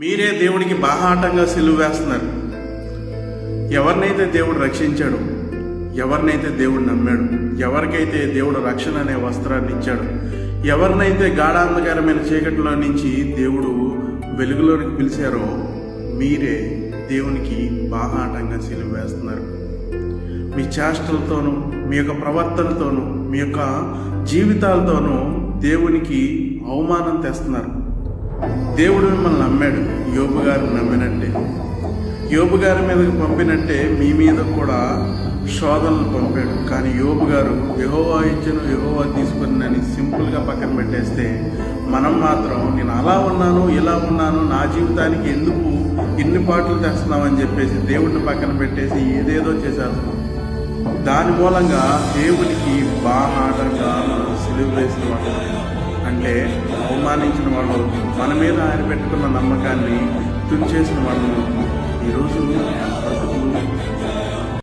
మీరే దేవుడికి బాహాటంగా సిలువ వేస్తున్నారు. ఎవరినైతే దేవుడు రక్షించాడు, ఎవరినైతే దేవుడు నమ్మాడు, ఎవరికైతే దేవుడు రక్షణ అనే వస్త్రాన్ని ఇచ్చాడు, ఎవరినైతే గాఢాంధకారమైన చీకటిలో నుంచి దేవుడు వెలుగులోనికి పిలిచారో మీరే దేవునికి బాహాటంగా సిలువ వేస్తున్నారు. మీ చేష్టలతోనూ, మీ యొక్క ప్రవర్తనతోనూ, మీ యొక్క జీవితాలతోనూ దేవునికి అవమానం తెస్తున్నారు. దేవుడు మిమ్మల్ని నమ్మాడు, యోబు గారిని నమ్మినట్టే, యోబు గారి మీదకి పంపినట్టే మీ మీద కూడా శోధనలు పంపాడు. కానీ యోబు గారు యెహోవా ఇచ్చెను, యెహోవా తీసుకుని అని సింపుల్గా పక్కన పెట్టేస్తే, మనం మాత్రం నేను అలా ఉన్నాను, ఇలా ఉన్నాను, నా జీవితానికి ఎందుకు ఇన్ని పాటలు తెస్తున్నామని చెప్పేసి దేవుడిని పక్కన పెట్టేసి ఏదేదో చేసేస్తున్నాం. దాని మూలంగా దేవునికి బాహాటంగా మనం సిలువ వేసిన వాళ్ళు, అంటే అవమానించిన వాళ్ళు, మన మీద ఆయన పెట్టుకున్న నమ్మకాన్ని తుంచేసిన వాళ్ళు ఈరోజు